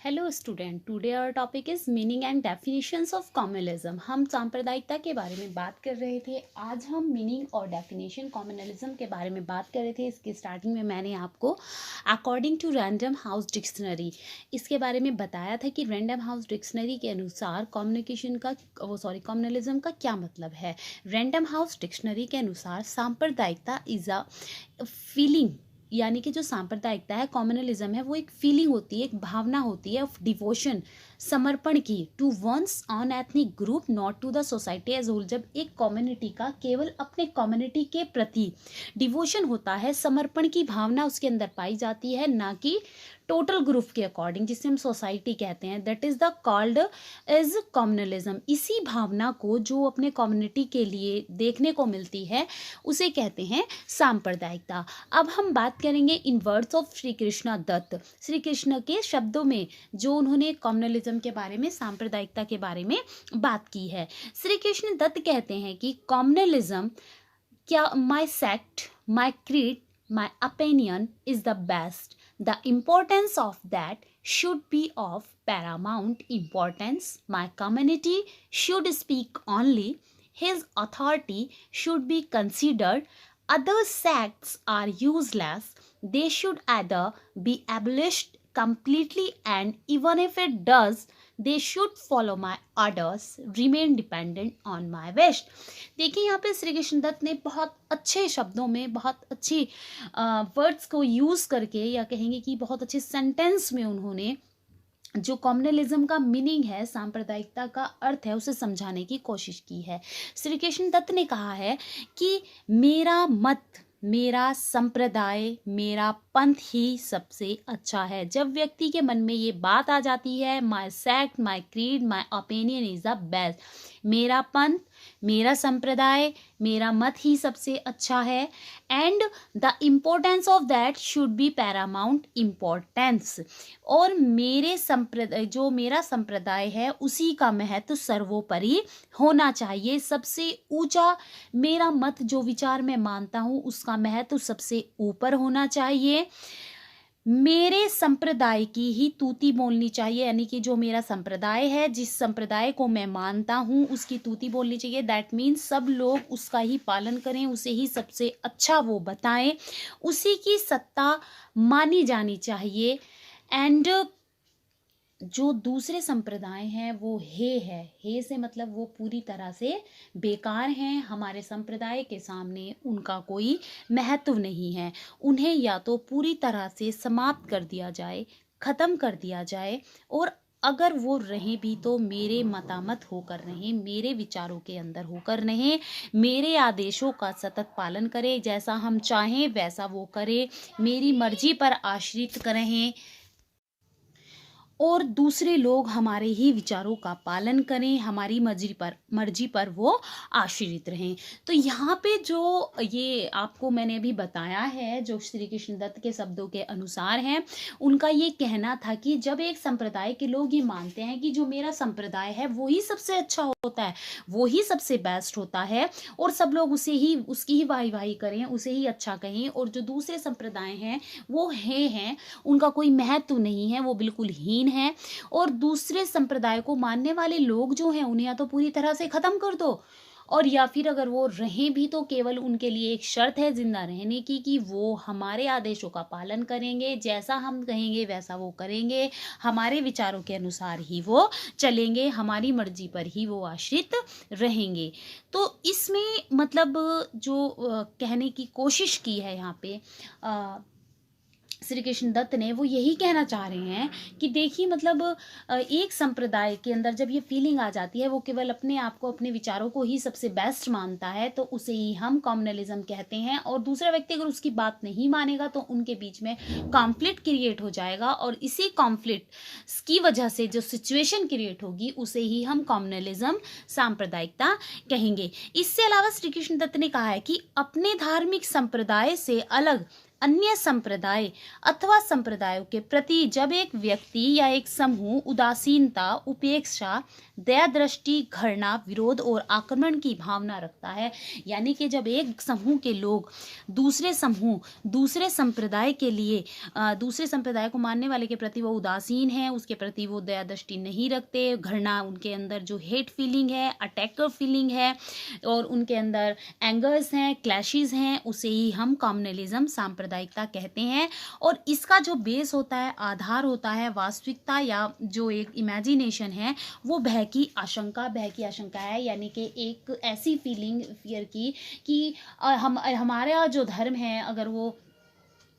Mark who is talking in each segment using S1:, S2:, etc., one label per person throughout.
S1: Hello student, today our topic is meaning and definitions of communalism. हम सांप्रदायिकता के बारे में बात कर रहे थे। आज हम मीनिंग और डेफिनेशन कम्युनलिज्म के बारे में बात कर रहे थे। इसके स्टार्टिंग में मैंने आपको according to random house dictionary इसके बारे में बताया था कि रैंडम हाउस डिक्शनरी के अनुसार कम्युनलिज्म का क्या मतलब है। रैंडम हाउस डिक्शनरी के अनुसार सांप्रदायिकता इज अ फीलिंग, यानी कि जो सांप्रदायिकता है, कम्युनलिज्म है, वो एक फीलिंग होती है, एक भावना होती है ऑफ डिवोशन, समर्पण की, to one's own ethnic group not to the society as whole. जब एक कम्युनिटी का केवल अपने कम्युनिटी के प्रति डिवोशन होता है, समर्पण की भावना उसके अंदर पाई जाती है, ना कि टोटल ग्रुप के अकॉर्डिंग, जिसे हम सोसाइटी कहते हैं, that is the called as communalism. इसी भावना को जो अपने कम्युनिटी के लिए देखने को मिलती है उसे कहते हैं सांप्रदायिकता। अब हम बात करेंगे इन वर्ड्स ऑफ श्री कृष्ण दत्त, श्री कृष्ण के शब्दों में जो उन्होंने कम्युनलिज्म के बारे में, सांप्रदायिकता के बारे में बात की है। श्री कृष्ण दत्त कहते हैं कि कम्युनलिज्म क्या, my sect, my creed, my opinion is the best. The importance of that should be of paramount importance. My community should speak only. His authority should be considered. Other sects are useless. They should either be abolished completely, and even if it does, they should follow my orders, remain dependent on my wish. देखिए, यहाँ पे श्री कृष्ण दत्त ने बहुत अच्छे शब्दों में, बहुत अच्छी वर्ड्स को यूज करके, या कहेंगे कि बहुत अच्छे सेंटेंस में उन्होंने जो कम्युनलिज्म का मीनिंग है, सांप्रदायिकता का अर्थ है, उसे समझाने की कोशिश की है। श्री कृष्ण दत्त ने कहा है कि मेरा मत, मेरा संप्रदाय, मेरा पंथ ही सबसे अच्छा है। जब व्यक्ति के मन में ये बात आ जाती है, my sect, my creed, my opinion is the best, मेरा पंथ, मेरा संप्रदाय, मेरा मत ही सबसे अच्छा है, and the importance of that should be Paramount importance, और मेरे संप्रदाय, जो मेरा संप्रदाय है, उसी का महत्व सर्वोपरि होना चाहिए। सबसे ऊंचा मेरा मत, जो विचार मैं मानता हूँ, उसका महत्व सबसे ऊपर होना चाहिए। मेरे संप्रदाय की ही तूती बोलनी चाहिए, यानी कि जो मेरा संप्रदाय है, जिस संप्रदाय को मैं मानता हूँ, उसकी तूती बोलनी चाहिए। दैट मीन्स सब लोग उसका ही पालन करें, उसे ही सबसे अच्छा वो बताएं, उसी की सत्ता मानी जानी चाहिए। एंड जो दूसरे संप्रदाय हैं वो हे से मतलब वो पूरी तरह से बेकार हैं, हमारे संप्रदाय के सामने उनका कोई महत्व नहीं है। उन्हें या तो पूरी तरह से समाप्त कर दिया जाए, ख़त्म कर दिया जाए, और अगर वो रहें भी तो मेरे मतामत होकर रहें, मेरे विचारों के अंदर होकर रहें, मेरे आदेशों का सतत पालन करें, जैसा हम चाहें वैसा वो करें, मेरी मर्जी पर आश्रित रहें, और दूसरे लोग हमारे ही विचारों का पालन करें, हमारी मर्जी पर वो आश्रित रहें। तो यहाँ पे जो ये आपको मैंने अभी बताया है, जो श्री कृष्ण दत्त के शब्दों के अनुसार हैं, उनका ये कहना था कि जब एक संप्रदाय के लोग ये मानते हैं कि जो मेरा संप्रदाय है वो ही सबसे अच्छा होता है, वो ही सबसे बेस्ट होता है, और सब लोग उसकी ही वाही करें, उसे ही अच्छा कहें, और जो दूसरे संप्रदाय हैं वो हैं, उनका कोई महत्व नहीं है, वो बिल्कुल हीन है, और दूसरे संप्रदाय को मानने वाले लोग जो हैं उन्हें या तो पूरी तरह से खत्म कर दो, और या फिर अगर वो रहें भी तो केवल उनके लिए एक शर्त है जिंदा रहने की, कि वो हमारे आदेशों का पालन करेंगे, जैसा हम कहेंगे वैसा वो करेंगे, हमारे विचारों के अनुसार ही वो चलेंगे, हमारी मर्जी पर ही वो आश्रित रहेंगे। तो इसमें मतलब जो कहने की कोशिश की है यहाँ पे श्री कृष्ण दत्त ने, वो यही कहना चाह रहे हैं कि देखिए, मतलब एक संप्रदाय के अंदर जब ये फीलिंग आ जाती है, वो केवल अपने आप को, अपने विचारों को ही सबसे बेस्ट मानता है, तो उसे ही हम कम्युनलिज्म कहते हैं। और दूसरा व्यक्ति अगर उसकी बात नहीं मानेगा तो उनके बीच में कॉन्फ्लिक्ट क्रिएट हो जाएगा, और इसी कॉन्फ्लिक्ट की वजह से जो सिचुएशन क्रिएट होगी उसे ही हम कम्युनलिज्म, सांप्रदायिकता कहेंगे। इससे अलावा श्री कृष्ण दत्त ने कहा है कि अपने धार्मिक संप्रदाय से अलग अन्य संप्रदाय अथवा संप्रदायों के प्रति जब एक व्यक्ति या एक समूह उदासीनता, उपेक्षा, दया दृष्टि, घृणा, विरोध और आक्रमण की भावना रखता है, यानी कि जब एक समूह के लोग दूसरे संप्रदाय के लिए दूसरे संप्रदाय को मानने वाले के प्रति वो उदासीन है, उसके प्रति वो दया दृष्टि नहीं रखते, घृणा, उनके अंदर जो हेट फीलिंग है, अटैकर फीलिंग है और उनके अंदर एंगर्स हैं, क्लैशेस हैं, उसे ही हम कॉम्युनलिज्म, सांप्रदायिकता कहते हैं। और इसका जो बेस होता है, आधार होता है वास्तविकता या जो एक इमेजिनेशन है, वो भय की आशंका है, यानी कि एक ऐसी फीलिंग फियर की कि हमारा जो धर्म है, अगर वो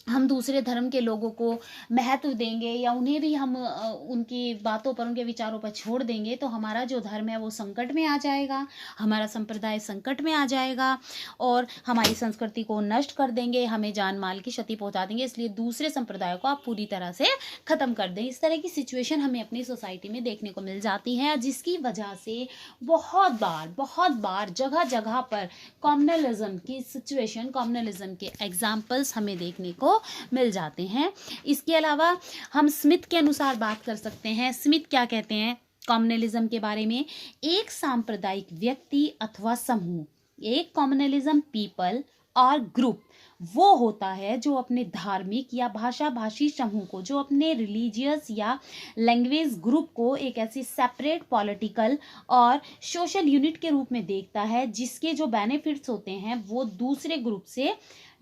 S1: हम दूसरे धर्म के लोगों को महत्व देंगे या उन्हें भी हम उनकी बातों पर, उनके विचारों पर छोड़ देंगे तो हमारा जो धर्म है वो संकट में आ जाएगा, हमारा संप्रदाय संकट में आ जाएगा और हमारी संस्कृति को नष्ट कर देंगे, हमें जान माल की क्षति पहुंचा देंगे, इसलिए दूसरे संप्रदायों को आप पूरी तरह से ख़त्म कर दें। इस तरह की सिचुएशन हमें अपनी सोसाइटी में देखने को मिल जाती है, जिसकी वजह से बहुत बार जगह जगह पर कॉम्युनलिज्म की सिचुएशन, कॉम्युनलिज्म के एग्जाम्पल्स हमें देखने को मिल जाते हैं। इसके अलावा हम स्मिथ के अनुसार बात कर सकते हैं। स्मिथ क्या कहते हैं कॉम्युनलिज्म के बारे में? एक सांप्रदायिक व्यक्ति अथवा समूह, एक कॉम्युनलिज्म पीपल और ग्रुप वो होता है जो अपने धार्मिक या भाषा भाषी समूह को, जो अपने रिलीजियस या लैंग्वेज ग्रुप को एक ऐसी सेपरेट पॉलिटिकल और सोशल यूनिट के रूप में देखता है, जिसके जो बेनिफिट्स होते हैं वो दूसरे ग्रुप से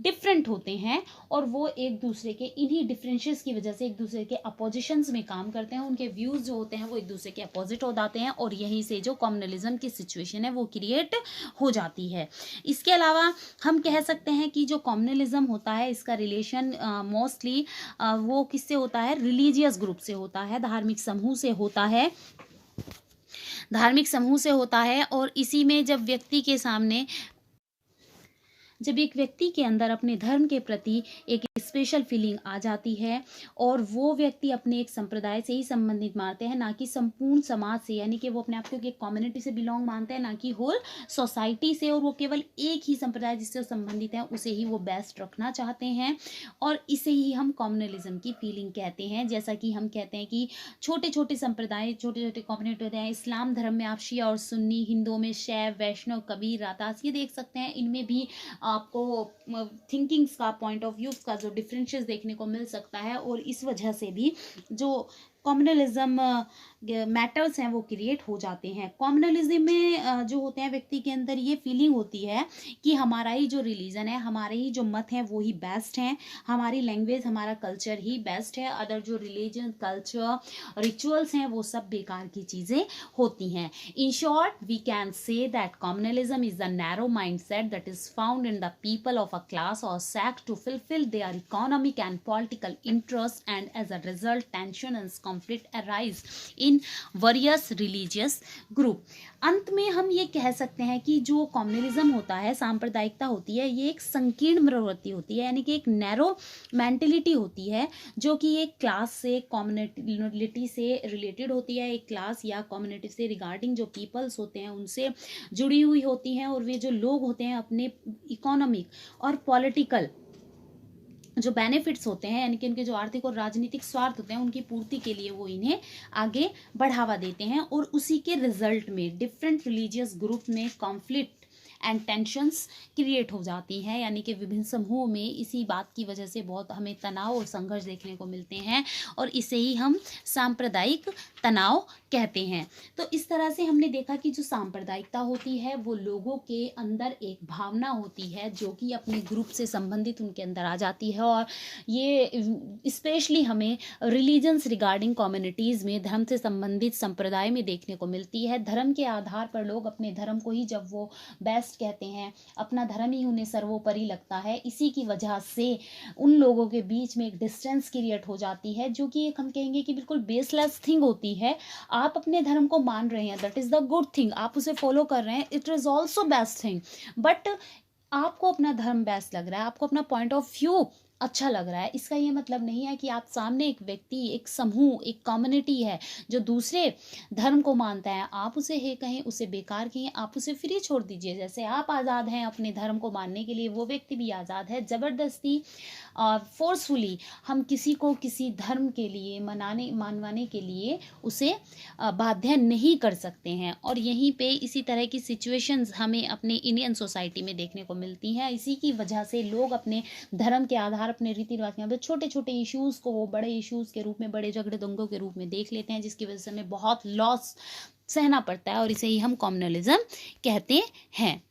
S1: डिफरेंट होते हैं और वो एक दूसरे के इन्हीं डिफरेंसेस की वजह से एक दूसरे के अपोजिशंस में काम करते हैं, उनके व्यूज़ जो होते हैं वो एक दूसरे के अपोजिट हो जाते हैं और यहीं से जो कम्युनलिज्म की सिचुएशन है वो क्रिएट हो जाती है। इसके अलावा हम कह सकते हैं कि जो कम्युनलिज्म होता है इसका रिलेशन मोस्टली वो किससे होता है? रिलीजियस ग्रुप से होता है, धार्मिक समूह से होता है और इसी में जब एक व्यक्ति के अंदर अपने धर्म के प्रति एक स्पेशल फीलिंग आ जाती है और वो व्यक्ति अपने एक संप्रदाय से ही संबंधित मानते हैं, ना कि संपूर्ण समाज से, यानी कि वो अपने आप को एक कम्युनिटी से बिलोंग मानते हैं, ना कि होल सोसाइटी से, और वो केवल एक ही संप्रदाय जिससे संबंधित है उसे ही वो बेस्ट रखना चाहते हैं और इसे ही हम कम्युनलिज्म की फीलिंग कहते हैं। जैसा कि हम कहते हैं कि छोटे छोटे संप्रदाय, छोटे छोटे कम्युनिटी होते हैं। इस्लाम धर्म में आप शिया और सुन्नी, हिंदुओं में शैव, वैष्णव, कबीर, रातास, ये देख सकते हैं। इनमें भी आपको थिंकिंग्स का, पॉइंट ऑफ व्यू का जो डिफरेंसेस देखने को मिल सकता है और इस वजह से भी जो कम्युनलिज्म मैटर्स हैं वो क्रिएट हो जाते हैं। कम्युनलिज्म में जो होते हैं व्यक्ति के अंदर ये फीलिंग होती है कि हमारा ही जो रिलीजन है, हमारे ही जो मत हैं वो ही बेस्ट हैं, हमारी लैंग्वेज, हमारा कल्चर ही बेस्ट है, अदर जो रिलीजन, कल्चर, रिचुअल्स हैं वो सब बेकार की चीज़ें होती हैं। In short we can say that communalism is the narrow mindset that is found in the people of a class और sect to fulfill their economic and political interests, and as a result tension and conflict arise in various religious group। अंत में हम ये कह सकते हैं कि जो कम्युनलिज्म होता है, सांप्रदायिकता होती है, ये एक संकीर्ण प्रवृत्ति होती है, यानी कि एक नैरो मेंटेलिटी होती है जो कि एक क्लास से, कम्युनिटी से रिलेटेड होती है, एक क्लास या कम्युनिटी से रिगार्डिंग जो पीपल्स होते हैं उनसे जुड़ी हुई होती हैं और वे जो लोग होते हैं अपने इकोनॉमिक और पॉलिटिकल जो बेनिफिट्स होते हैं, यानी कि उनके जो आर्थिक और राजनीतिक स्वार्थ होते हैं उनकी पूर्ति के लिए वो इन्हें आगे बढ़ावा देते हैं और उसी के रिजल्ट में डिफरेंट रिलीजियस ग्रुप में कॉन्फ्लिक्ट एंड टेंशंस क्रिएट हो जाती हैं, यानी कि विभिन्न समूहों में इसी बात की वजह से बहुत हमें तनाव और संघर्ष देखने को मिलते हैं और इसे ही हम सांप्रदायिक तनाव कहते हैं। तो इस तरह से हमने देखा कि जो सांप्रदायिकता होती है वो लोगों के अंदर एक भावना होती है जो कि अपने ग्रुप से संबंधित उनके अंदर आ जाती है और ये स्पेशली हमें रिलीजन्स रिगार्डिंग कम्युनिटीज़ में, धर्म से संबंधित संप्रदाय में देखने को मिलती है। धर्म के आधार पर लोग अपने धर्म को ही जब वो बेस्ट कहते हैं, अपना धर्म ही उन्हें सर्वोपरि लगता है, इसी की वजह से उन लोगों के बीच में एक डिस्टेंस क्रिएट हो जाती है जो कि एक हम कहेंगे कि बिल्कुल बेसलेस थिंग होती है। आप अपने धर्म को मान रहे हैं, that is the good thing, आप उसे फॉलो कर रहे हैं, it is also best thing, but आपको अपना धर्म बेस्ट लग रहा है, आपको अपना पॉइंट ऑफ व्यू अच्छा लग रहा है, इसका ये मतलब नहीं है कि आप सामने एक व्यक्ति, एक समूह, एक कम्युनिटी है जो दूसरे धर्म को मानता है, आप उसे हे कहें, उसे बेकार कहें, आप उसे फ्री छोड़ दीजिए। जैसे आप आज़ाद हैं अपने धर्म को मानने के लिए, वो व्यक्ति भी आज़ाद है। ज़बरदस्ती फोर्सफुली हम किसी को किसी धर्म के लिए मानवाने के लिए उसे बाध्य नहीं कर सकते हैं। और यहीं पे इसी तरह की सिचुएशंस हमें अपने इंडियन सोसाइटी में देखने को मिलती हैं। इसी की वजह से लोग अपने धर्म के आधार, अपने रीति रिवाज के आधार पर छोटे छोटे इश्यूज़ को वो बड़े इश्यूज़ के रूप में, बड़े झगड़े दंगों के रूप में देख लेते हैं, जिसकी वजह से हमें बहुत लॉस सहना पड़ता है, और इसे ही हम कॉम्युनलिज्म कहते हैं।